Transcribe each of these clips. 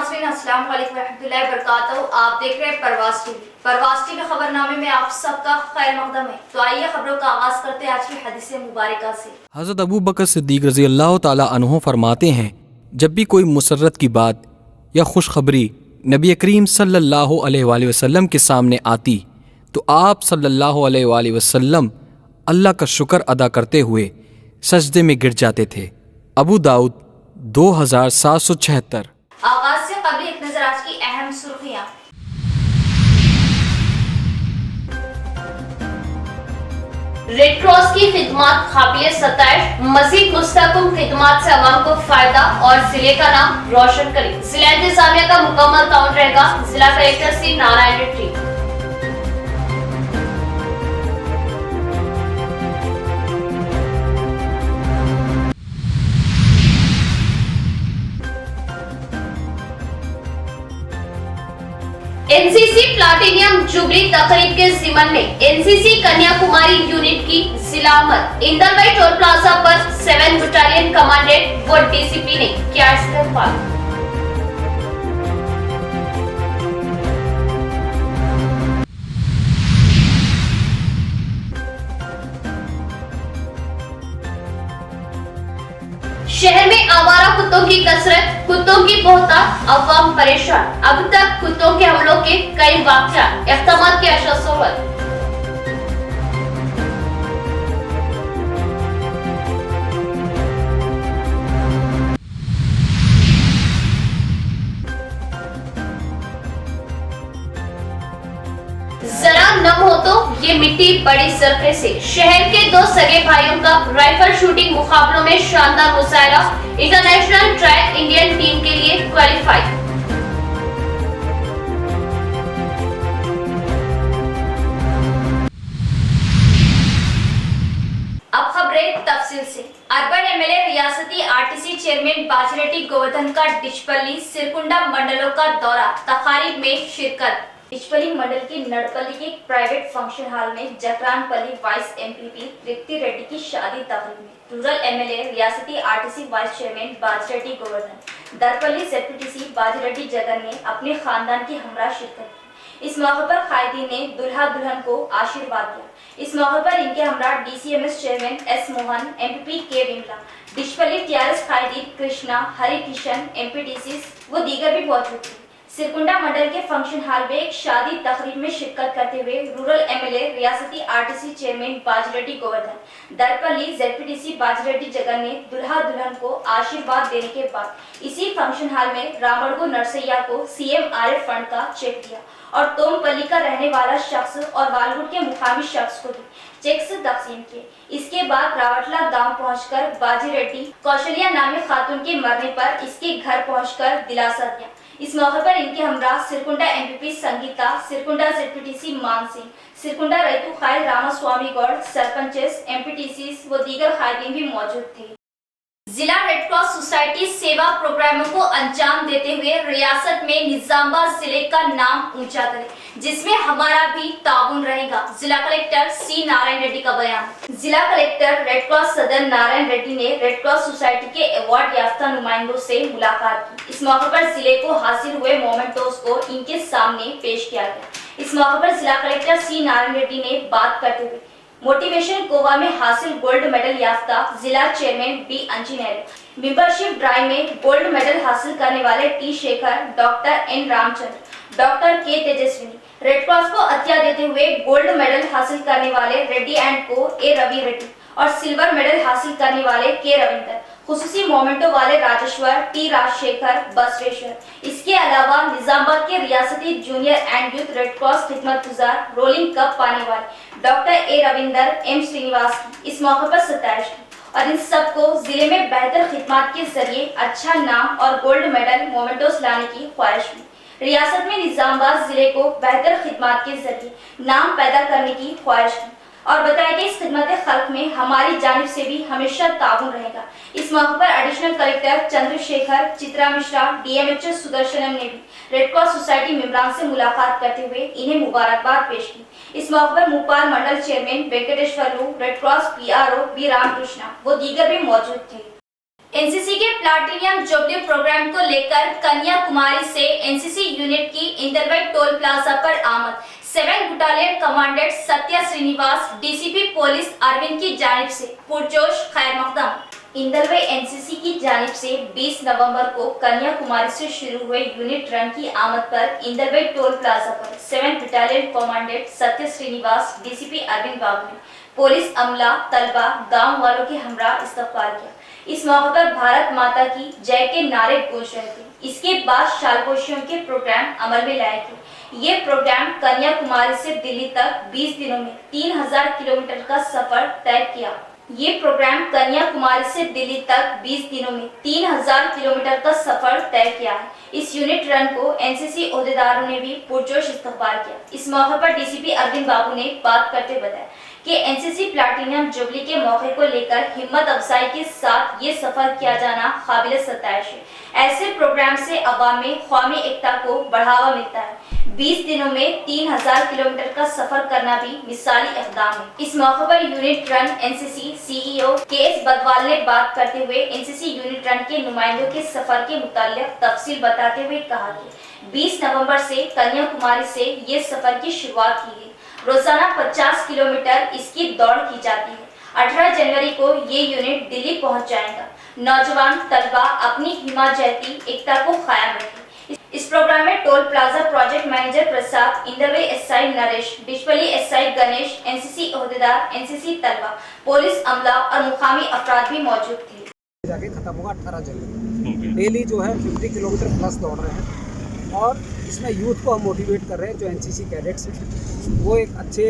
नाज़रीन, अस्सलाम वालेकुम रहमतुल्लाहि व बरकातहू। आप देख रहे हैं परवास टीवी। परवास टीवी खबरनामे में आप सबका खैर मकदम है। तो आइए खबरों का आगाज करते हैं आज की हदीस मुबारका से। हज़रत अबू बकर सिद्दीक़ रज़ी अल्लाह ताला अन्हो फरमाते हैं, जब भी कोई मुसर्रत की बात या खुशखबरी नबी करीम सल्लल्लाहु अलैहि वसल्लम के सामने आती तो आप सल्लल्लाहु अलैहि वसल्लम अल्लाह का शुक्र अदा करते हुए सजदे में गिर जाते थे। अबू दाऊद 2776। आगाज से कबल एक नजर आज की अहम सुर्खियां। रेड क्रॉस की खिदमत काबिल सताइश, मजीद मुस्तहकम खिदमत से अवाम को फायदा और जिले का नाम रोशन करें। जिला इंतजामिया का मुकम्मल ताउन रहेगा। जिला collector C Narayan Reddy. NCC platinum jubilee तकरीब के ज़िमन में एनसीसी कन्याकुमारी यूनिट की जिलामत इंदरबाई टोल प्लाजा पर 7 बटालियन कमांडेंट व डीसीपी ने किया इस्तेमाल। शहर में आवारा कुत्तों की कसरत, कुत्तों की बहुतायत, अवाम परेशान। अब तक कुत्तों के हमलों के कई वाक़या, इक़दामात की अशर-ओ-शर। जरा नम हो तो ये मिट्टी बड़ी सरफे से। शहर के दो सगे भाइयों का राइफल शूटिंग मुकाबलों में शानदार मुजाहरा। इंटरनेशनल ट्रैक इंडियन टीम के लिए क्वालिफाई। अब खबरें तफसील से। अर्बन एमएलए रियासती आरटीसी चेयरमैन बाजरेड्डी गोवर्धन का डिचपल्ली सिरकुंडा मंडलों का दौरा, तकारीब में शिरकत। डिचपल्ली मंडल के नड़पल्ली के प्राइवेट फंक्शन हॉल में जकरानपल्ली वाइस एमपीपी तृप्ति रेड्डी की शादी तकरीब में रूरल एमएलए रियासती RTC vice chairman Bajireddy Govardhan, Darpalli ZPTC Bajireddy Jagan ने अपने खानदान की हमरा शिरकत की। इस मौके पर कायदीन ने दुल्हा दुल्हन को आशीर्वाद दिया। इस मौके पर इनके हमरा डीसीएमएस चेयरमैन एस मोहन, एमपीपी के विमला, डिचपल्ली टीआरएस कायदी कृष्णा, हरि किशन, एमपीटीसी व दीगर भी मौजूद थे। सिरकुंडा मंडल के फंक्शन हॉल में एक शादी तकरीब में शिरकत करते हुए रूरल एमएलए रियासती RTC chairman Bajireddy Govardhan, Darpalli ZPTC Bajireddy Jagan ने दुल्हा दुल्हन को आशीर्वाद देने के बाद इसी फंक्शन हॉल में रामड़गो नरसैया को सीएमआरएफ फंड का चेक दिया और तोमपल्ली का रहने वाला शख्स और वालगुट के मुकामी शख्स को भी चेक्स तकसीम किए। इसके बाद रावटला गांव पहुंचकर बाजीरेड्डी कौशल्या नामी खातून के मरने पर इसके घर पहुंचकर दिलासा दिया। इस मौके पर इनके हमरा सिरकुंडा एमपीपी संगीता, सिरकुंडा जेडपीटीसी मान सिंह, सिरकुंडा रैतू खायल रामास्वामी गौड़, सरपंचेस, एमपीटीसी व दीगर खायदीन भी मौजूद थे। जिला रेड क्रॉस सोसाइटी सेवा प्रोग्रामों को अंजाम देते हुए रियासत में निजामाबाद जिले का नाम ऊंचा करे, जिसमें हमारा भी ताउन रहेगा। जिला कलेक्टर सी नारायण रेड्डी का बयान। जिला कलेक्टर रेड क्रॉस सदर नारायण रेड्डी ने रेड क्रॉस सोसाइटी के अवार्ड याफ्ता नुमाइंदों से मुलाकात की। इस मौके पर जिले को हासिल हुए मोमेंटोस को इनके सामने पेश किया गया। इस मौके पर जिला कलेक्टर सी नारायण रेड्डी ने बात करते हुए मोटिवेशन गोवा में हासिल गोल्ड मेडल याफ्ता जिला चेयरमैन बी अंजिनेर, मेंबरशिप ड्राइव में गोल्ड मेडल हासिल करने वाले T Shekhar, doctor N Ramchandra, doctor K Tejaswini, red cross को अतिया देते हुए गोल्ड मेडल हासिल करने वाले रेड्डी एंड को ए रवि रेड्डी और सिल्वर मेडल हासिल करने वाले के रविंदर, खुसूसी मोमेंटो वाले राजेश्वर, टी राजशेखर, बसवेश्वर। इसके अलावा निजामाबाद के रियासती junior and youth red cross खिदमत गुजार रोलिंग कप पाने वाले doctor A Ravinder, M Srinivas की इस मौके पर 27 और इन सबको जिले में बेहतर खिदमत के जरिए अच्छा नाम और गोल्ड मेडल मोमेंटोस लाने की ख्वाहिश में रियासत में निजामाबाद जिले को बेहतर खिदमत के जरिए नाम पैदा करने की ख्वाहिश है और बताया कि इस खिदमत खल्क में हमारी जानिब से भी हमेशा ताउन रहेगा। इस मौके पर additional collector Chandrashekhar, Chitra Mishra, DMHO Sudarshanam ने भी रेड क्रॉस सोसाइटी मेंबरान से मुलाकात करते हुए इन्हें मुबारकबाद पेश की। इस मौके पर Mupar mandal chairman Venkateshwarlu, red cross PRO B Ramakrishna व दीगर भी मौजूद थे। एनसीसी के प्लाटिनियम जुबली प्रोग्राम को लेकर कन्याकुमारी से एनसीसी यूनिट की इंदरवाई टोल प्लाजा पर आमद 7 battalion commandant Satya Srinivas, DCP police Arvind की जानिब से पुरजोश खैर मकदम। इंदरवाई एनसीसी की जानिब से 20 नवंबर को कन्याकुमारी से शुरू हुए यूनिट रन की आमद पर इंदरवाई टोल प्लाजा पर 7 battalion commandant Satya Srinivas, DCP Arvind Babu ने पुलिस अमला, तलबा, गांव वालों के हमरा इस्तकबाल किया। इस मौके पर भारत माता की जय के नारे गूंज रहे थे। इसके बाद शालपोशियों के प्रोग्राम अमल में लाए थे। ये प्रोग्राम कन्याकुमारी से दिल्ली तक 20 दिनों में 3000 किलोमीटर का सफर तय किया। ये प्रोग्राम कन्याकुमारी से दिल्ली तक 20 दिनों में 3000 किलोमीटर का सफर तय किया है। इस यूनिट रन को एनसीसी ओहदेदारों ने भी पुरजोश इस्तकबाल किया। इस मौके पर डीसीपी अरविंद बाबू ने बात करते बताया कि एनसीसी प्लाटिनियम जुबली के मौके को लेकर हिम्मत अफजाई के साथ ये सफर किया जाना काबिल सताइश है। ऐसे प्रोग्राम से अवाम में कौमी एकता को बढ़ावा मिलता है। 20 दिनों में 3000 किलोमीटर का सफर करना भी मिसाली इक़दाम है। इस मौके पर unit run NCC CEO KS Badwal ने बात करते हुए एनसीसी यूनिट रन के नुमाइंदों के सफर के मुताल्लिक तफसील बताते हुए कहा कि 20 नवंबर से कन्याकुमारी से ये सफर की शुरुआत की गई। रोजाना 50 किलोमीटर इसकी दौड़ की जाती है। 18 जनवरी को ये यूनिट दिल्ली पहुंच जाएगा। नौजवान तलबा अपनी हिमायती एकता को कायम रखें। इस प्रोग्राम में toll plaza project manager Prasad, Indalwai SI Naresh, Dichpally SI Ganesh, NCC ओहदेदार, एनसीसी तलबा, पुलिस अमला और मुकामी अफराद भी मौजूद थे। जाके खत्म होगा 18 जनवरी। डेली जो है 50 किलोमीटर प्लस दौड़ रहे हैं और इसमें यूथ को हम मोटिवेट कर रहे हैं। जो एनसीसी कैडेट्स हैं वो एक अच्छे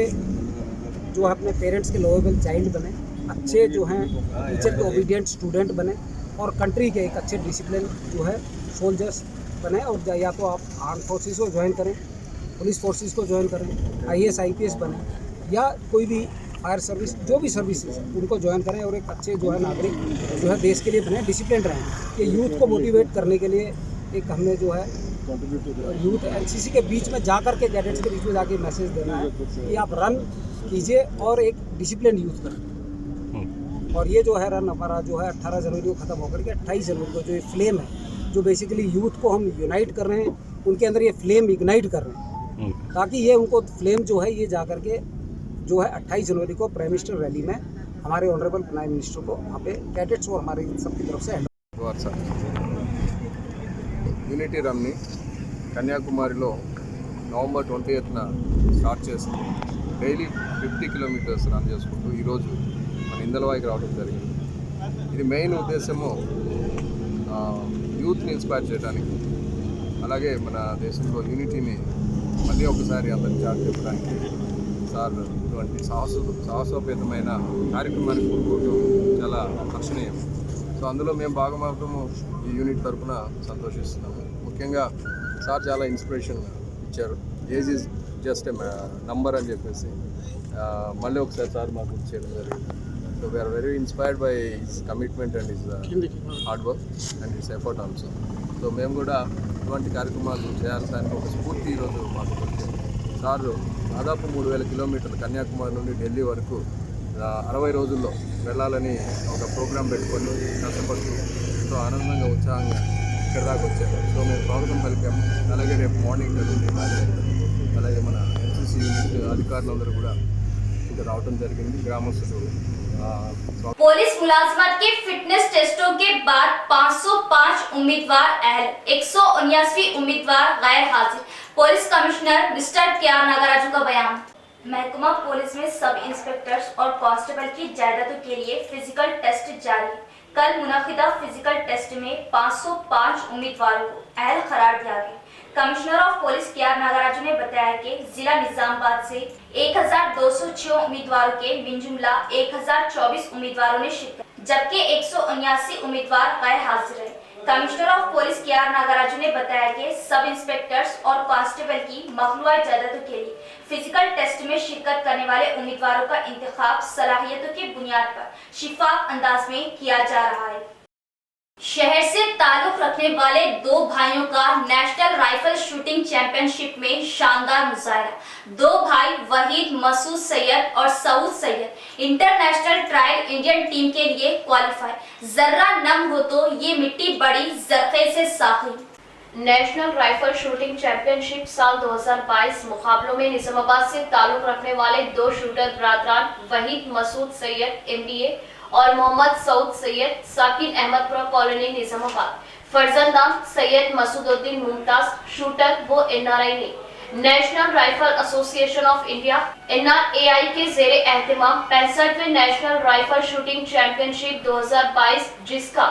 जो है अपने पेरेंट्स के लोएबल चाइल्ड बने, अच्छे जो हैं टीचर के ओबीडियंट स्टूडेंट बने और कंट्री के एक अच्छे डिसिप्लिन जो है सोल्जर्स बने। और या तो आप आर्म फोर्सेस को ज्वाइन करें, पुलिस फोर्सेस को ज्वाइन करें, आईएएस आईपीएस बने या कोई भी फायर सर्विस, जो भी सर्विसेज उनको ज्वाइन करें और एक अच्छे जो है नागरिक जो है देश के लिए बने, डिसिप्लिन रहें। ये यूथ को मोटिवेट करने के लिए एक हमने जो है यूथ एनसीसी के बीच में जाकर के कैडेट्स के बीच में जाके मैसेज देना है कि आप रन कीजिए और एक डिसिप्लिन यूथ करें। और ये जो है रन हमारा जो है 18 जनवरी को ख़त्म होकर के 28 जनवरी को जो ये फ्लेम है, जो बेसिकली यूथ को हम यूनाइट कर रहे हैं, उनके अंदर ये फ्लेम इग्नाइट कर रहे हैं ताकि ये उनको फ्लेम जो है ये जा कर के जो है 28 जनवरी को प्राइम मिनिस्टर रैली में हमारे ऑनरेबल प्राइम मिनिस्टर को वहाँ पे कैडेट्स और हमारे सबकी तरफ से యూనిటీ రన్ని కన్యాకుమారిలో నవంబర్ 20న స్టార్ట్ చేసి డైలీ 50 కిలోమీటర్స్ రన్ చేసుకుంటూ ఈరోజు మన ఇందలవాయికి రావడం జరిగింది. ఇది మెయిన్ ఉద్దేశము యూత్ని ఇన్స్పైర్ చేయడానికి, అలాగే మన దేశంలో యూనిటీని మళ్ళీ ఒకసారి అందరికి చాటి చెప్పడానికి సార్ ఇటువంటి సాహసోపేతమైన కార్యక్రమాన్ని కోరుకోవడం చాలా హర్షణీయం. సో అందులో మేము భాగమవటము ఈ యూనిట్ తరఫున సంతోషిస్తున్నాము. ముఖ్యంగా సార్ చాలా ఇన్స్పిరేషన్ ఇచ్చారు. Age is just a number అని చెప్పేసి మళ్ళీ ఒకసారి సార్ మాకు గుర్తు చేయడం జరిగింది. So we are very inspired by his commitment and his hard work and his effort also. So మేము కూడా ఇటువంటి కార్యక్రమాలు చేయాల్సిన ఒక స్ఫూర్తి ఈరోజు మాకు దొరికింది. సార్ దాదాపు 3000 కిలోమీటర్లు కన్యాకుమారి నుండి ఢిల్లీ వరకు 60 రోజుల్లో వెళ్ళాలని ఒక ప్రోగ్రాం పెట్టుకొని కష్టపడుతూ ఎంతో ఆనందంగా ఉత్సాహంగా ఇక్కడ దాకా వచ్చారు. సో మేము స్వాగతం పలికాము. అలాగే రేపు మార్నింగ్ అలాగే మన ఎన్సీసీ యూనిట్ అధికారులందరూ కూడా ఇక్కడ రావడం జరిగింది. గ్రామస్తులు पुलिस मुलाजमत के फिटनेस टेस्टों के बाद 505 उम्मीदवार अहल, 179 उम्मीदवार गैर हाजिर। Police commissioner mister KR. Nagaraju का बयान। महकमा पुलिस में सब इंस्पेक्टर्स और कांस्टेबल की जायदादों के लिए फिजिकल टेस्ट जारी। कल मुनक़िदा फिजिकल टेस्ट में 505 उम्मीदवारों को अहल करार दिया गया। Commissioner of police KR. Nagaraju ने बताया कि जिला निजामाबाद से 1206 उम्मीदवारों के मिनजुमला 1024 उम्मीदवारों ने शिरकत, जबकि 179 उम्मीदवार गैर हाजिर रहे। Commissioner of police KR. Nagaraju ने बताया कि सब इंस्पेक्टर्स और कांस्टेबल की मखलूआ जायदादों के लिए फिजिकल टेस्ट में शिरकत करने वाले उम्मीदवारों का इंतखाब सलाहियतों की बुनियाद पर शिफाफ अंदाज में किया जा रहा है। शहर से ताल्लुक रखने वाले दो भाइयों का नेशनल राइफल शूटिंग चैंपियनशिप में शानदार मुजाहरा। दो भाई वहीद मसूद सैयद और Saud Syed international trial Indian team के लिए क्वालिफाई। जर्रा नम हो तो ये मिट्टी बड़ी जरखे से साखी। नेशनल राइफल शूटिंग चैंपियनशिप साल 2022 मुकाबलों में निजामाबाद से ताल्लुक रखने वाले दो शूटर बरादरान वहीद मसूद सैयद MBA और मोहम्मद सऊद सैयद साकिन अहमदपुरा कॉलोनी निजामाबाद फर्जंदाम सैयद मसूदुद्दीन मुमताज शूटर वो NRI ने national rifle association of India NRAI के जेरे एहतमाम 65वें नेशनल राइफल शूटिंग चैंपियनशिप 2022 जिसका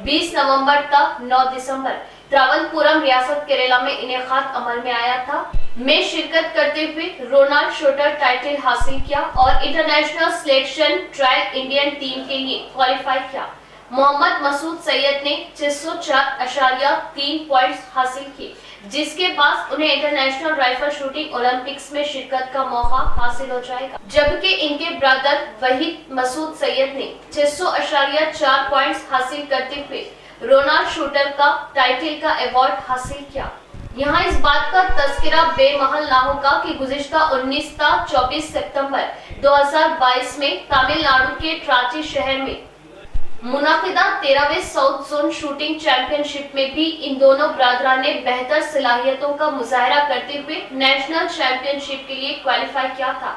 20 नवंबर तक 9 दिसंबर त्रावणपुरम रियासत केरला में इनेकाद अमल में आया था में शिरकत करते हुए रोनाल्ड शूटर टाइटल हासिल किया और international selection trial Indian team के लिए क्वालिफाई किया। मोहम्मद मसूद सैयद ने 604.3 पॉइंट्स हासिल किए जिसके बाद उन्हें इंटरनेशनल राइफल शूटिंग ओलंपिक्स में शिरकत का मौका हासिल हो जाएगा, जबकि इनके ब्रदर वहीद मसूद सैयद ने 600.4 पॉइंट्स हासिल करते हुए रोनाल्ड शूटर का टाइटल का अवार्ड हासिल किया। यहाँ इस बात का तस्करा बेमहल ना होगा कि गुज़िश्ता 19 ता 24 सितंबर 2022 में तमिलनाडु के ट्राची शहर में मुनाकिदा 13वें साउथ जोन शूटिंग चैंपियनशिप में भी इन दोनों ब्रादरान ने बेहतर सलाहियतों का मुजाहरा करते हुए नेशनल चैंपियनशिप के लिए क्वालिफाई किया था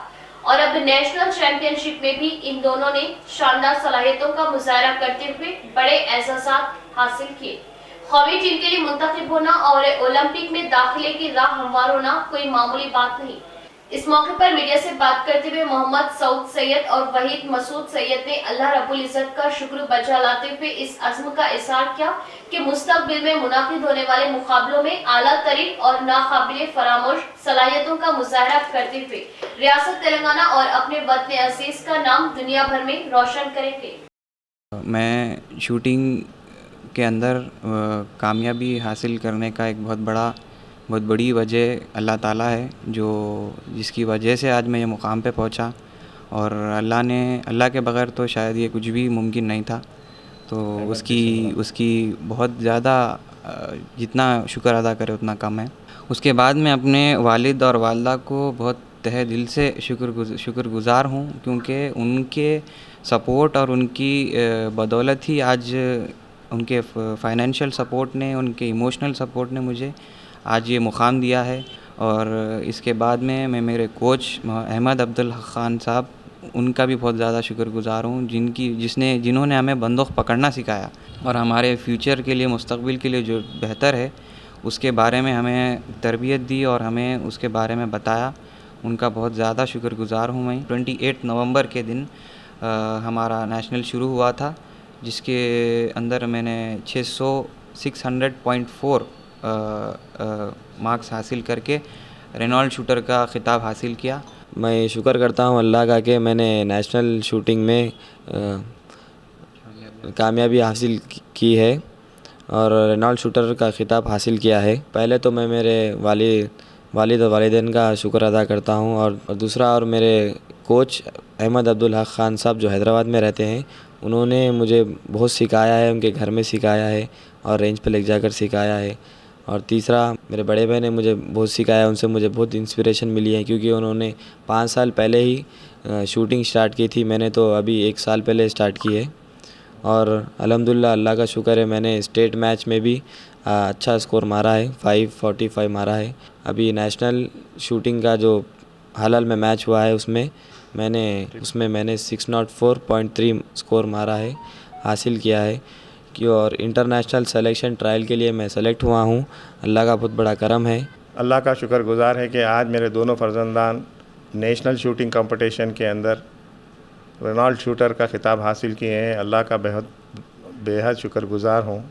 और अब नेशनल चैंपियनशिप में भी इन दोनों ने शानदार सलाहियतों का मुजाहरा करते हुए बड़े एजाज़ात हासिल किए। कौमी टीम के लिए मुंतखब होना और ओलंपिक में दाखिले की राह हमवार होना कोई मामूली बात नहीं। इस मौके पर मीडिया से बात करते हुए मोहम्मद सऊद सैयद और वहीद मसूद सैयद ने अल्लाह रब्बुल इज्जत का शुक्र बजा लाते हुए इस अज़्म का इज़हार किया कि मुस्तकबिल में मुनाकिद होने वाले मुकाबलों में आला तरीन और नाकाबिले फरामोश सलाहियतों का मुजाहरा करते हुए रियासत तेलंगाना और अपने वतन अजीज का नाम दुनिया भर में रोशन करेंगे। मैं शूटिंग के अंदर कामयाबी हासिल करने का एक बहुत बड़ी वजह अल्लाह ताला है, जो जिसकी वजह से आज मैं ये मुकाम पे पहुंचा और अल्लाह के बग़ैर तो शायद ये कुछ भी मुमकिन नहीं था। तो उसकी बहुत ज़्यादा जितना शुक्र अदा करे उतना कम है। उसके बाद मैं अपने वालिद और वालदा को बहुत तहे दिल से शुक्रगुज़ार हूँ, क्योंकि उनके सपोर्ट और उनकी बदौलत ही आज उनके फाइनेंशियल सपोर्ट ने, उनके इमोशनल सपोर्ट ने मुझे आज ये मुकाम दिया है। और इसके बाद में मैं मेरे कोच अहमद अब्दुल हक खान साहब, उनका भी बहुत ज़्यादा शुक्रगुज़ार हूँ, जिन्होंने हमें बंदूक पकड़ना सिखाया और हमारे फ्यूचर के लिए, मुस्तकबिल के लिए जो बेहतर है उसके बारे में हमें तरबियत दी और हमें उसके बारे में बताया। उनका बहुत ज़्यादा शुक्रगुज़ार हूँ मैं। 28 नवंबर के दिन हमारा नेशनल शुरू हुआ था, जिसके अंदर मैंने 600.4 मार्क्स हासिल करके रेनॉल्ड शूटर का ख़िताब हासिल किया। मैं शुक्र करता हूँ अल्लाह का कि मैंने नेशनल शूटिंग में कामयाबी हासिल की है और रेनॉल्ड शूटर का ख़िताब हासिल किया है। पहले तो मैं मेरे वालिद और वालिदैन का शुक्र अदा करता हूँ और दूसरा और मेरे कोच अहमद अब्दुल हक खान साहब जो हैदराबाद में रहते हैं, उन्होंने मुझे बहुत सिखाया है, उनके घर में सिखाया है और रेंज पे ले जाकर सिखाया है। और तीसरा मेरे बड़े भाई ने मुझे बहुत सिखाया, उनसे मुझे बहुत इंस्पिरेशन मिली है, क्योंकि उन्होंने 5 साल पहले ही शूटिंग स्टार्ट की थी, मैंने तो अभी 1 साल पहले स्टार्ट की है। और अल्हम्दुलिल्लाह अल्लाह का शुक्र है, मैंने स्टेट मैच में भी अच्छा स्कोर मारा है, 545 मारा है। अभी नेशनल शूटिंग का जो हाल में मैच हुआ है उसमें मैंने 604.3 स्कोर मारा है, हासिल किया है कि और इंटरनेशनल सिलेक्शन ट्रायल के लिए मैं सेलेक्ट हुआ हूँ। अल्लाह का बहुत बड़ा करम है। अल्लाह का शुक्रगुज़ार है कि आज मेरे दोनों फर्जंदान नेशनल शूटिंग कंपटीशन के अंदर रेनॉल्ड शूटर का ख़िताब हासिल किए हैं। अल्लाह का बेहद शुक्रगुज़ार हूँ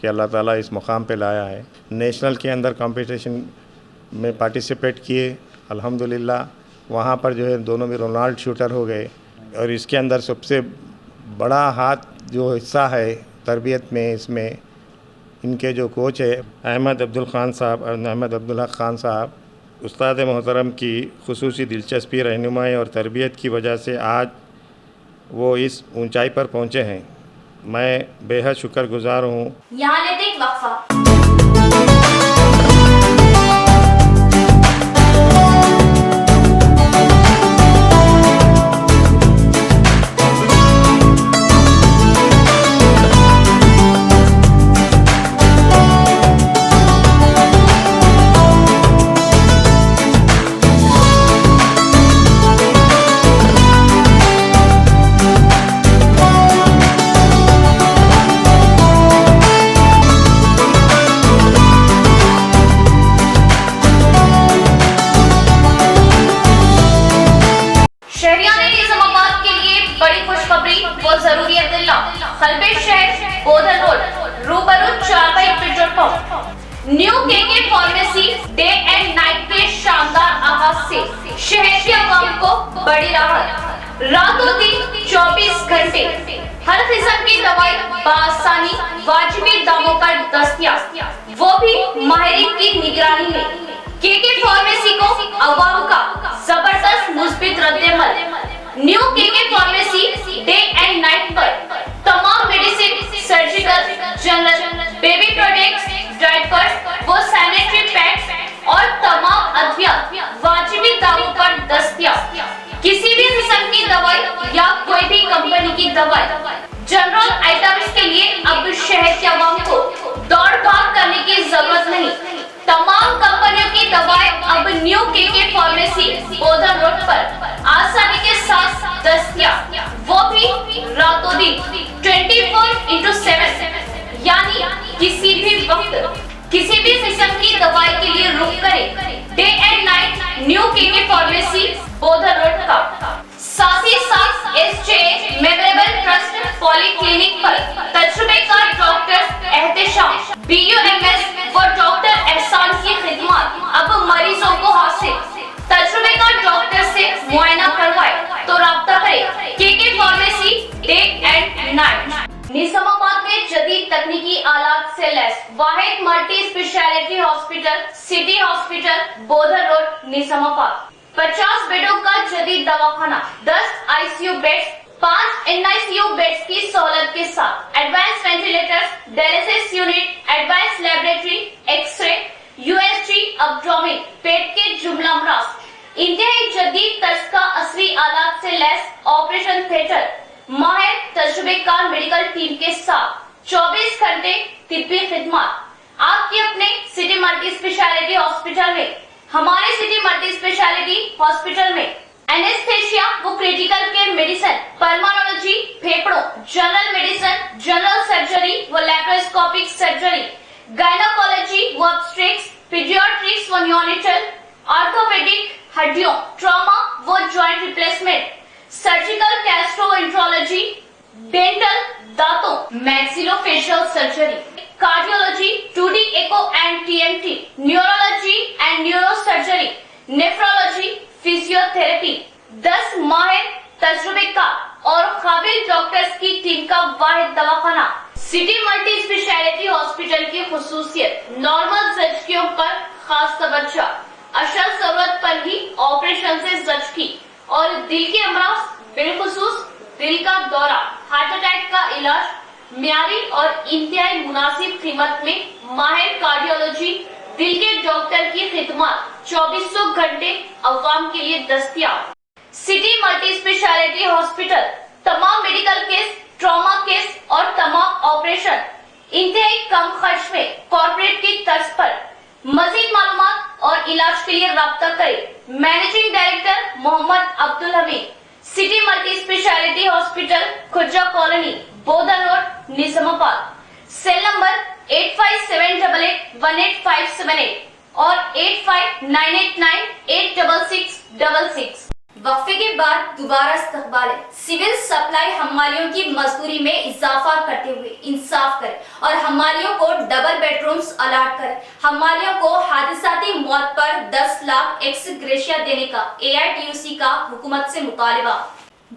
कि अल्लाह ताला इस मुकाम पे लाया है। नेशनल के अंदर कंपटीशन में पार्टिसिपेट किए, अल्हम्दुलिल्लाह वहाँ पर जो है दोनों में रेनॉल्ड शूटर हो गए। और इसके अंदर सबसे बड़ा हाथ जो हिस्सा है तरबियत में, इसमें इनके जो कोच है अहमद अब्दुल हक खान साहब, उस्ताद मोहतरम की खुसूसी दिलचस्पी, रहनुमाई और तरबियत की वजह से आज वो इस ऊंचाई पर पहुँचे हैं। मैं बेहद शुक्रगुजार हूँ। यहाँ लेते एक वक्फा। शहरियाने निजामाबाद के लिए बड़ी खुशखबरी व जरूरी अतिल्ला। हलबे शहर बोधन रोड रूबरू चारपाई petrol pump new KK pharmacy day and night के शानदार आगाज से शहर के आवाम को बड़ी राहत। रातों दिन 24 घंटे हर किस्म की दवाई बआसानी वाजिबी दामों पर दस्तयाब, वो भी माहिरीन की निगरानी में। केके फार्मेसी को अवाम का जबरदस्त मुस्बित रद्देमल। New KK pharmacy day and night पर तमाम medicine, surgical, general, baby products, diapers व सैनिटरी पैड्स और तमाम अद्वियात वाजिबी दामों पर दस्तयाब। किसी भी किस्म की दवाई या कोई भी कंपनी की दवाई, जनरल आइटम्स के लिए अब शहर के अवाम को दौड़ भाग करने की जरूरत नहीं। तमाम कंपनियों की दवाएं अब new KK pharmacy Bodhan road पर आसानी के साथ दस्तयाब, वो भी रातों दिन 24/7, यानी किसी भी वक्त किसी भी किस्म की दवाई के लिए रुक करें। Day and night new KK pharmacy Bodhan road का। साथ ही साथ SJ मेमोरेबल ट्रस्ट पॉलीक्लिनिक पर तजुर्बेकार डॉक्टर एहतेशाम BUMS व डॉक्टर एहसान की खिदमत अब मरीजों को हासिल। तजुर्बेकार डॉक्टर से मुआयना करवाए तो राब्ता करें। KK pharmacy day and night. Nizamabad में जदीद तकनीकी आलात से लैस वाहिद multi speciality hospital city hospital Bodhan road Nizamabad. 50 बेडों का जदीद दवाखाना, 10 ICU बेड्स, 5 NICU बेड्स की सहूलत के साथ advance ventilators, dialysis unit, advance laboratory, x ray, USG, abdomen, पेट के जुमला अमराज, इंतहाई जदीद तर्ज का असली आलात से लैस ऑपरेशन थिएटर, माहिर तजुर्बेकार मेडिकल टीम के साथ 24 घंटे तिब्बी खिदमत। आपके अपने सिटी मल्टी स्पेशलिटी हॉस्पिटल में। हमारे सिटी मल्टी स्पेशलिटी हॉस्पिटल में एनेस्थेसिया वो क्रिटिकल केयर मेडिसिन, पल्मोनोलॉजी, फेफड़ों, जनरल मेडिसिन, जनरल सर्जरी व लैप्रोस्कोपिक सर्जरी, गायनोकोलॉजी व ऑब्स्ट्रिक्स, पीडियाट्रिक्स व न्योनेटल, ऑर्थोपेडिक, हड्डियों, ट्रॉमा व joint replacement, surgical gastroenterology, dental, दांतों, maxillofacial surgery, cardiology, 2D echo and TMT, neurology and neurosurgery, nephrology, physiotherapy. 10 माहिर तजुर्बेकार और काबिल डॉक्टर्स की टीम का वाहिद दवाखाना। सिटी मल्टी स्पेशलिटी हॉस्पिटल की खुसूसियत, नॉर्मल जख्मियों पर खास तवज्जो, अशल जरूरत पर ही ऑपरेशन से जख्मी और दिल के अमराज, बिलखुसूस दिल का दौरा, हार्ट अटैक का इलाज म्यारी और इंतहाई मुनासिब कीमत में माहिर कार्डियोलॉजी, दिल के डॉक्टर की खिदमत 2400 घंटे अवाम के लिए दस्तयाब। सिटी मल्टी स्पेशलिटी हॉस्पिटल तमाम मेडिकल केस, ट्रॉमा केस और तमाम ऑपरेशन इंतहाई कम खर्च में कॉर्पोरेट की तर्ज पर। मजीद मालूमात और इलाज के लिए राब्ता करें। Managing director Mohammed Abdul Hameed, city multi speciality hospital, Khurja colony, Bodhan road, Nizamabad. Cell number 8578818578 और 8598986666। वक्फे के बाद दोबारा इस्तकबाल है। सिविल सप्लाई हमालियों की मजदूरी में इजाफा करते हुए इंसाफ करे और हमालियों को डबल बेडरूम्स अलाट करे। हमालियों को हादसाती मौत पर 10 लाख एक्स ग्रेशिया देने का AITUC का हुकूमत से मुतालिबा।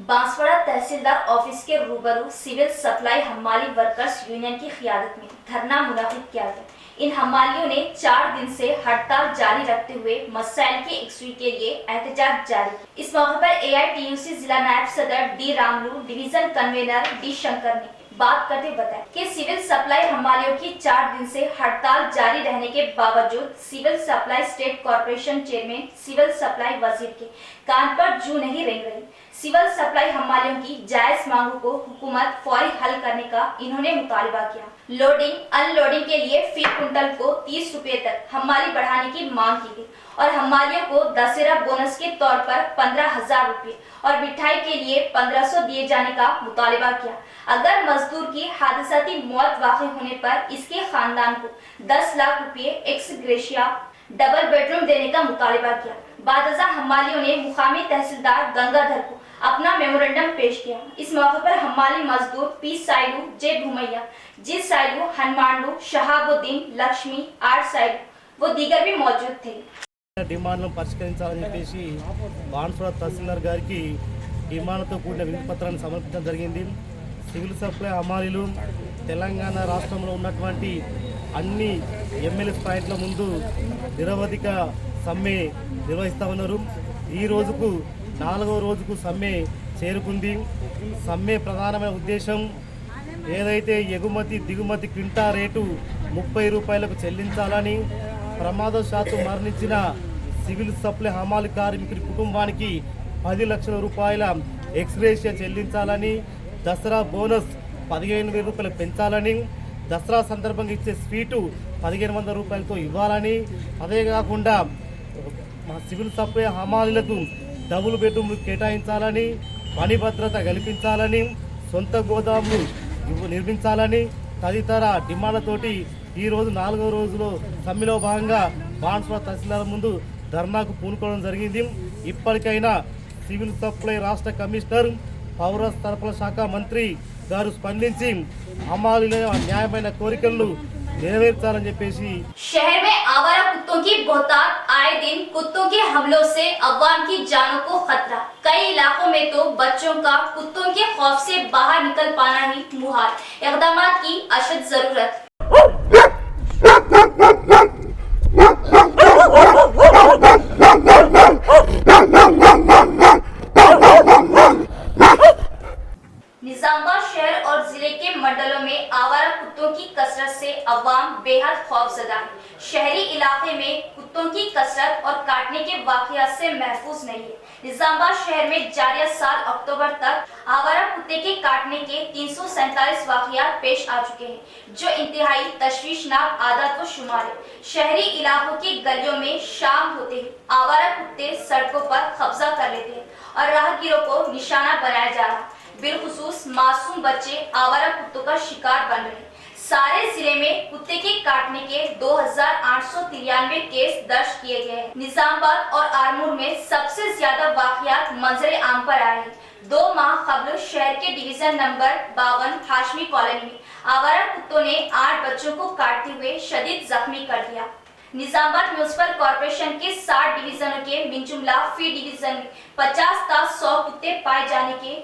बांसवाड़ा तहसीलदार ऑफिस के रूबरू सिविल सप्लाई हमाली वर्कर्स यूनियन की क़ियादत में धरना मुनाकिद किया गया। इन हमालियों ने 4 दिन से हड़ताल जारी रखते हुए मसाइल की यकसूई के लिए एहतजाज जारी किया। इस मौके पर AITUC जिला नायब सदर D Ramulu, division convener D Shankar ने बात करते बताया कि सिविल सप्लाई हमालियों की 4 दिन से हड़ताल जारी रहने के बावजूद civil supply state corporation chairman civil supply वजीर के कान पर जू नहीं रेंग रही। सिविल सप्लाई हमालियों की जायज मांगों को हुकूमत फौरी हल करने का इन्होंने मुतालबा किया। लोडिंग अनलोडिंग के लिए फी कुंटल को 30 रुपए तक हमाली बढ़ाने की मांग की गई और हमालियों को दशहरा बोनस के तौर पर 15,000 रुपए और मिठाई के लिए 1500 दिए जाने का मुतालबा किया। अगर मजदूर की हादसाती मौत वाक़ई होने पर इसके खानदान को 10 लाख रुपए एक्स ग्रेशिया डबल बेडरूम देने का मुतालबा किया। बादजा हमालियों ने मुकामी तहसीलदार गंगाधर को अपना मेमोरेंडम पेश किया। इस मौके पर हमाली मजदूर P Sailu, J Bhumaiah, G Sailu, Hanumanlu, Shahabuddin, Lakshmi, R Sailu व दीगर भी मौजूद थे। డిమాండ్లను పరిష్కరించాలని చెప్పేసి బాన్సువాడ తహసీల్దార్ గారికి డిమాండ్లతో కూడిన వినతి పత్రాన్ని సమర్పించడం జరిగింది. సివిల్ సప్లై హమాలీలు తెలంగాణ రాష్ట్రంలో ఉన్నటువంటి అన్ని ఎమ్మెల్యే పాయింట్ల ముందు నిరవధిక సమ్మె నిర్వహిస్తూ ఉన్నారు. ఈ రోజుకు 4వ రోజుకు సమ్మె చేరుకుంది. సమ్మె ప్రధానమైన ఉద్దేశం ఏదైతే ఎగుమతి దిగుమతి క్వింటా రేటు 30 రూపాయలకు చెల్లించాలని, ప్రమాదవశాత్తు మరణించిన సివిల్ సప్లై హమాలి కార్మికుడి కుటుంబానికి 10 లక్షల రూపాయల ఎక్స్గ్రేషియా చెల్లించాలని, దసరా బోనస్ 15,000 రూపాయలు పెంచాలని, దసరా సందర్భంగా ఇచ్చే స్వీటు 1,500 రూపాయలతో ఇవ్వాలని, అదే కాకుండా మా సివిల్ సప్లై హమాలీలకు డబుల్ బెడ్రూమ్లు కేటాయించాలని, పని భద్రత కల్పించాలని, సొంత గోదాములు నిర్మించాలని తదితర డిమాండ్లతోటి ఈరోజు 4వ రోజులో సమ్మెలో భాగంగా బాన్సువాడ తహసీల్దార్ ముందు ధర్నాకు పూనుకోవడం జరిగింది. ఇప్పటికైనా సివిల్ సప్లై రాష్ట్ర కమిషనర్, పౌర సరఫరాల శాఖ మంత్రి గారు స్పందించి హమాలీల న్యాయమైన కోరికలను నెరవేర్చాలని చెప్పేసి शहर में आवारा कुत्तों की बहुतायत, आए दिन कुत्तों के हमलों से अवाम की जानों को खतरा। कई इलाकों में तो बच्चों का कुत्तों के खौफ से बाहर निकल पाना ही मुहाल। इक़दामात की अशद जरूरत। निजामाबाद शहर और जिले के मंडलों में आवारा कुत्तों की कसरत से अवाम बेहद खौफजदा है। शहरी इलाके में कुत्तों की कसरत और काटने के वाक़यात से महफूज नहीं है। निजामाबाद शहर में जारिया साल अक्टूबर तक आवारा कुत्ते के काटने के 347 वाक़यात पेश आ चुके हैं, जो इंतहाई तशवीशनाक आदत को शुमार है। शहरी इलाकों की गलियों में शाम होते ही आवारा कुत्ते सड़कों पर कब्जा कर लेते हैं और राहगीरों को निशाना बनाया जा रहा है। बिलखुसूस मासूम बच्चे आवारा कुत्तों का शिकार बन रहे हैं। सारे जिले में कुत्ते के काटने के 2,893 केस दर्ज किए गए हैं। निजामाबाद और आरमूर में सबसे ज्यादा वाक़यात मंजरे आम पर आए हैं। 2 माह कबल शहर के डिवीजन नंबर 52 हाशमी कॉलोनी में आवारा कुत्तों ने 8 बच्चों को काटते हुए शदीद जख्मी कर दिया। निजामाबाद म्यूनिसिपल कॉर्पोरेशन के 60 डिवीजनों के मिनजुमला फी डिवीजन में 50 का 100 कुत्ते पाए जाने के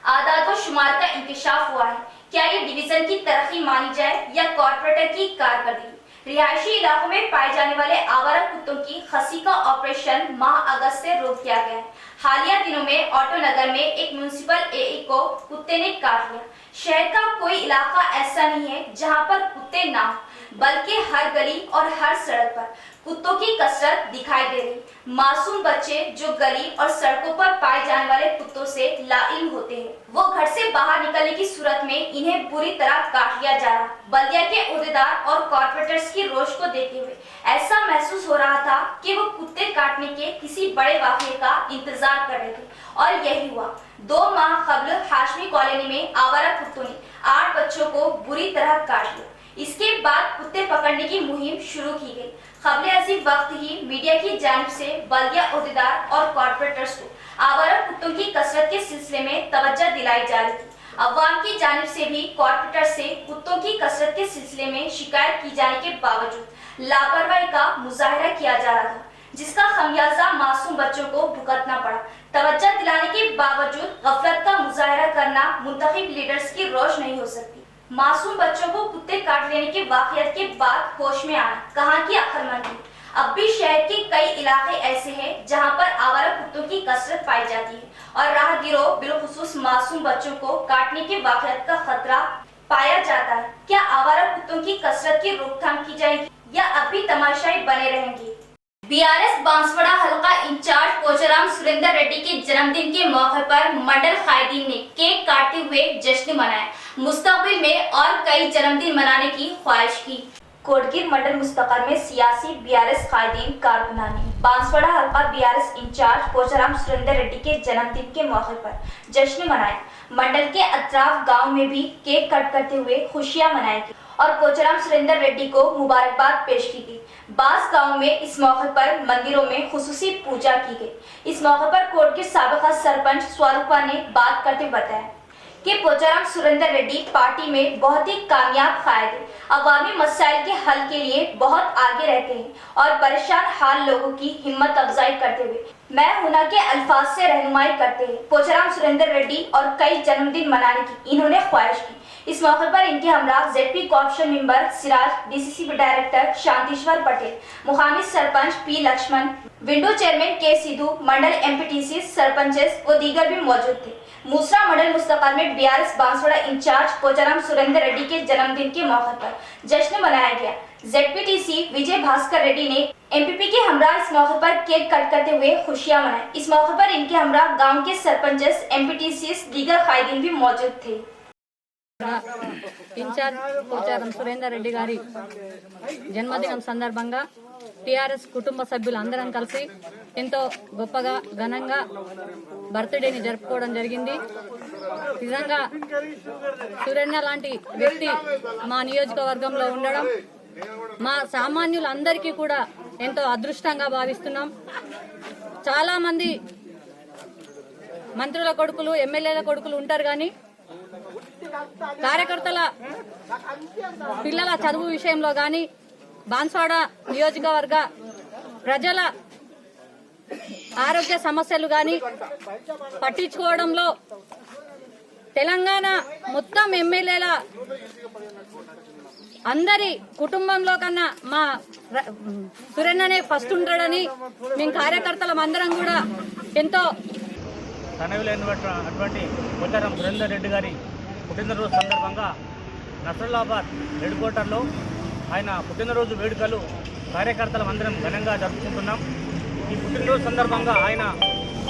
आदाद व शुमार का इंकशाफ हुआ है। क्या ये डिवीजन की तरक्की मानी जाए या कॉर्पोरेटर की कारकर्दगी? रिहायशी इलाकों में पाए जाने वाले आवारा कुत्तों की खसी का ऑपरेशन माह अगस्त से रोक दिया गया है। हालिया दिनों में ऑटो नगर में एक म्यूनिसिपल एई को कुत्ते ने काट लिया। शहर का कोई इलाका ऐसा नहीं है जहां पर कुत्ते ना हो, बल्कि हर गली और हर सड़क पर कुत्तों की कसरत दिखाई दे रही। मासूम बच्चे जो गली और सड़कों पर पाए जाने वाले कुत्तों से लाइल्म होते हैं, वो घर से बाहर निकलने की सूरत में इन्हें बुरी तरह काट लिया जा रहा। बल्दिया के उहदेदार और कॉर्पोरेटर्स की रोष को देखते हुए ऐसा महसूस हो रहा था कि वो कुत्ते काटने के किसी बड़े वाक़ये का इंतजार कर रहे थे, और यही हुआ। 2 माह कबल हाशमी कॉलोनी में आवारा कुत्तों ने 8 बच्चों को बुरी तरह काट लिया। इसके बाद कुत्ते पकड़ने की मुहिम शुरू की गई। क़ब्ल अज़ीब वक्त ही मीडिया की जानिब से बल्दिया उहदेदार और कॉर्पोरेटर्स को आवारा कुत्तों की कसरत के सिलसिले में तवज्जो दिलाई जा रही थी। अवाम की जानिब से भी कॉर्पोरेटर से कुत्तों की कसरत के सिलसिले में शिकायत की जाने के बावजूद लापरवाही का मुजाहिरा किया जा रहा था, जिसका खमियाजा मासूम बच्चों को भुगतना पड़ा। तवज्जो दिलाने के बावजूद गफलत का मुजाहिरा करना मुंतखब लीडर्स की रोश नहीं हो सकती। मासूम बच्चों को कुत्ते काट लेने के वाक़यात के बाद होश में आना कहाँ की अक्लमंदी। अब भी शहर के कई इलाके ऐसे हैं जहां पर आवारा कुत्तों की कसरत पाई जाती है और राहगीरों बिलखुसूस मासूम बच्चों को काटने के वाक़यात का खतरा पाया जाता है। क्या आवारा कुत्तों की कसरत की रोकथाम की जाएगी या अब भी तमाशाई बने रहेंगे? बीआरएस बांसवाड़ा हलका इंचार्ज पोचाराम सुरेंद्र रेड्डी के जन्मदिन के मौके पर मंडल कायदीन ने केक काटते हुए जश्न मनाया। मुस्तकबिल में और कई जन्मदिन मनाने की ख्वाहिश की। कोटगिर मंडल मुस्तकर में सियासी बीआरएस कायदीन कारकुनाने बांसवाड़ा हलका बीआरएस इंचार्ज पोचाराम सुरेंद्र रेड्डी के जन्मदिन के मौके पर जश्न मनाया। मंडल के अतराफ गांव में भी केक कट करते हुए खुशियां मनाई गई और पोचाराम सुरेंद्र रेड्डी को मुबारकबाद पेश की गई। बास गांव में इस मौके पर मंदिरों में खुसूसी पूजा की गई। इस मौके पर कोटगिर साबिका सरपंच स्वरूपा ने बात करते बताया कि पोचाराम सुरेंद्र रेड्डी पार्टी में बहुत ही कामयाब कायद है। अवामी मसाइल के हल के लिए बहुत आगे रहते हैं और परेशान हाल लोगों की हिम्मत अफजाई करते हुए मैं हुना के अल्फाज से रहनुमाई करते हैं। पोचाराम सुरेंद्र रेड्डी और कई जन्मदिन मनाने की इन्होंने ख्वाहिश की। इस मौके पर इनके हमरा ZP corporation member Siraj, DCC director Shantishwar Patel, मुकामी sarpanch P Laxman, window chairman K Siddhu, मंडल एमपीटीसी सरपंचेस व दीगर भी मौजूद थे। मूसरा मंडल मुस्तकर में बीआरएस बांसवाड़ा इंचार्ज पोचाराम सुरेंद्र रेड्डी के जन्मदिन के मौके पर जश्न मनाया गया। जेडपीटीसी विजय भास्कर रेड्डी ने एमपीपी के हमरा इस मौके पर केक कट करते हुए खुशियां मनाई। इस मौके पर इनके हमरा गांव के सरपंचेस, एमपीटीसी, दीगर कायदीन भी मौजूद थे। ఇన్ఛార్జ్ పోచారం సురేందర్ రెడ్డి గారి జన్మదినం సందర్భంగా టీఆర్ఎస్ కుటుంబ సభ్యులు అందరం కలిసి ఎంతో గొప్పగా ఘనంగా బర్త్డేని జరుపుకోవడం జరిగింది. నిజంగా సురేంద్ర లాంటి వ్యక్తి మా నియోజకవర్గంలో ఉండడం మా సామాన్యులందరికీ కూడా ఎంతో అదృష్టంగా భావిస్తున్నాం. చాలా మంది మంత్రుల కొడుకులు, ఎమ్మెల్యేల కొడుకులు ఉంటారు కానీ కార్యకర్తల పిల్లల చదువు విషయంలో గాని బాన్స్వాడ నియోజకవర్గ ప్రజల ఆరోగ్య సమస్యలు గాని పట్టించుకోవడంలో తెలంగాణ మొత్తం ఎమ్మెల్యేల అందరి కుటుంబంలో కన్నా మా సురేంద్రనే ఫస్ట్ ఉంటాడని మేము కార్యకర్తలం అందరం కూడా ఎంతో తనయులైనటువంటి పోచారం సురేందర్ రెడ్డి గారి పుట్టినరోజు సందర్భంగా నసరుల్లాబాద్ రెడ్ క్వార్టర్లో ఆయన పుట్టినరోజు వేడుకలు కార్యకర్తలం అందరం ఘనంగా జరుపుకుంటున్నాం. ఈ పుట్టినరోజు సందర్భంగా ఆయన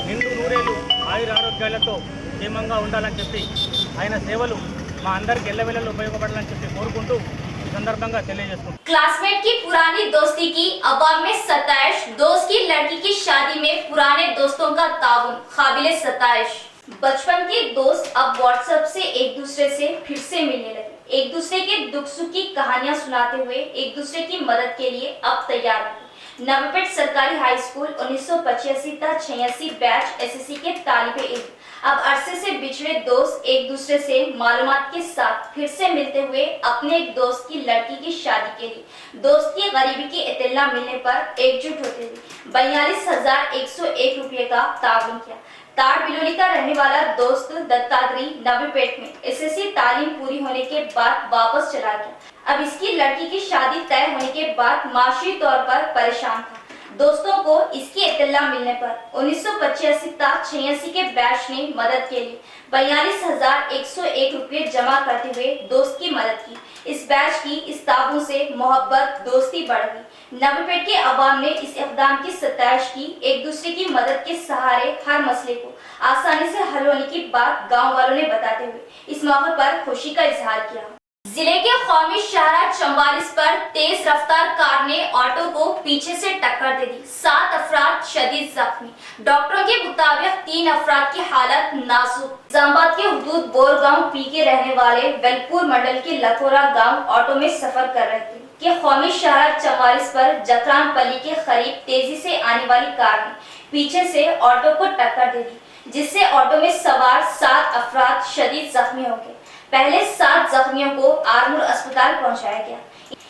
నిండు నూరేళ్లు ఆయుర ఆరోగ్యాలతో క్షేమంగా ఉండాలని చెప్పి ఆయన సేవలు మా అందరికి ఎల్లవేళలో ఉపయోగపడాలని చెప్పి కోరుకుంటూ ఈ సందర్భంగా తెలియజేసుకుంటాం. क्लासमेट की पुरानी दोस्ती की अवाम में सताइश, दोस्त की लड़की की शादी में पुराने दोस्तों का ताउन काबिले सताइश। बचपन के दोस्त अब व्हाट्सएप से एक दूसरे से फिर से मिलने लगे। एक दूसरे के दुख सुख की कहानियां सुनाते हुए एक दूसरे की मदद के लिए अब तैयार हैं। नवपेट सरकारी हाई स्कूल 1985-86 बैच एसएससी के तालिबे इल्म अब अरसे से बिछड़े दोस्त एक दूसरे से मालूमात के साथ फिर से मिलते हुए अपने एक दोस्त की लड़की की शादी के लिए दोस्त की गरीबी की इत्तला मिलने पर एकजुट होते हुए 42,101 रुपये का ताउन किया। ताड़ बिलोली का रहने वाला दोस्त दत्तात्री नवीपेट में एसएससी तालीम पूरी होने के बाद वापस चला गया। अब इसकी लड़की की शादी तय होने के बाद माशी तौर पर परेशान था। दोस्तों को इसकी इत्तला मिलने पर 1985-86 के बैच ने मदद के लिए 42,101 रुपये जमा करते हुए दोस्त की मदद की। इस बैच की इस ताबू से मोहब्बत दोस्ती बढ़ गई। नवीपेट के अवाम ने इस इक़दाम की सताइश की। एक दूसरे की मदद के सहारे हर मसले को आसानी से हल होने की बात गाँव वालों ने बताते हुए इस मौके पर खुशी का इजहार किया। जिले के कौमी शाहरा 44 पर तेज रफ्तार कार ने ऑटो को पीछे से टक्कर दे दी। 7 अफराद शदीद जख्मी। डॉक्टरों के मुताबिक 3 अफराद की हालत नाजुक। निजामाबाद के हुदूद बोरगांव पी के रहने वाले वेलपुर मंडल के लखोरा गांव ऑटो में सफर कर रहे थे कि कौमी शाहरा 44 पर जकरान पल्ली के करीब तेजी से आने वाली कार ने पीछे से ऑटो को टक्कर दे दी, जिससे ऑटो में सवार 7 अफराद शदीद जख्मी हो गए। पहले 7 जख्मियों को आरमूर अस्पताल पहुंचाया गया।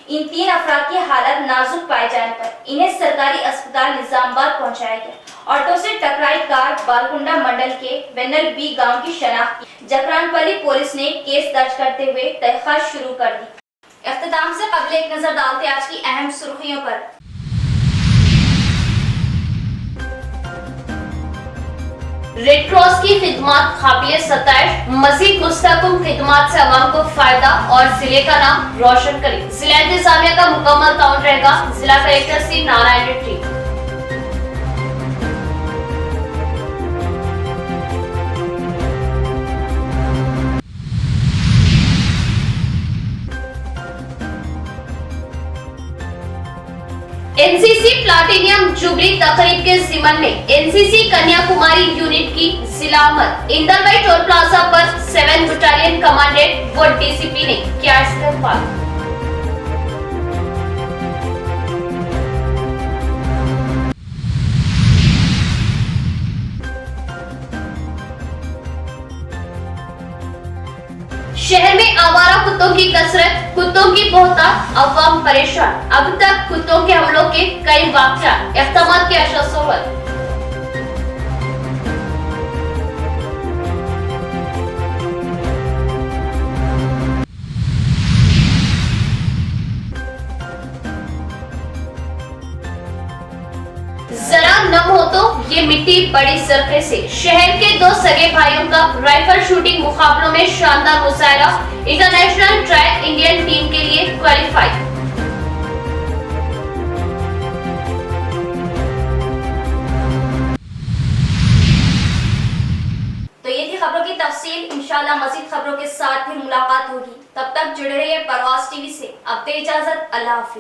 इन 3 अफराद की हालत नाजुक पाए जाने पर इन्हें सरकारी अस्पताल निजामाबाद पहुंचाया गया। ऑटो से टकराई कार बालकुंडा मंडल के वेनल बी गांव की शनाख्त की। जकरानपल्ली पुलिस ने केस दर्ज करते हुए तहकीकात शुरू कर दी। इख्तिताम से कबल एक नजर डालते आज की अहम सुर्खियों पर। रेड क्रॉस की खिदमत काबिल सताइश, मजीद मुस्तहकम खिदमत से अवाम को फायदा और जिले का नाम रोशन करे। जिला इंतजामिया का मुकम्मल ताउन रहेगा। जिला collector Shri Narayan Reddy. NCC platinum jubilee तकरीब के ज़िमन में एनसीसी कन्याकुमारी यूनिट की जिलामत इंदरबाई टोल प्लाजा पर 7 बटालियन कमांडेंट व डीसीपी ने किया इस्तेमाल। शहर में आवारा कुत्तों की कसरत, कुत्तों की बहुतायत, अवाम परेशान। अब तक कुत्तों के हमलों के कई वाक़यात इक़दामात की अशर-ओ-सोबत। जरा नम हो तो ये मिट्टी बड़ी सरफे से। शहर के 2 सगे भाइयों का राइफल शूटिंग मुकाबलों में शानदार मुजाहरा। इंटरनेशनल ट्रैक इंडियन टीम के लिए क्वालिफाई। तो ये थी खबरों की तफसील। इंशाल्लाह मज़ीद खबरों के साथ फिर मुलाकात होगी। तब तक जुड़े रहिए परवाज़ टीवी से। अब दे इजाजत, अल्लाह हाफिज।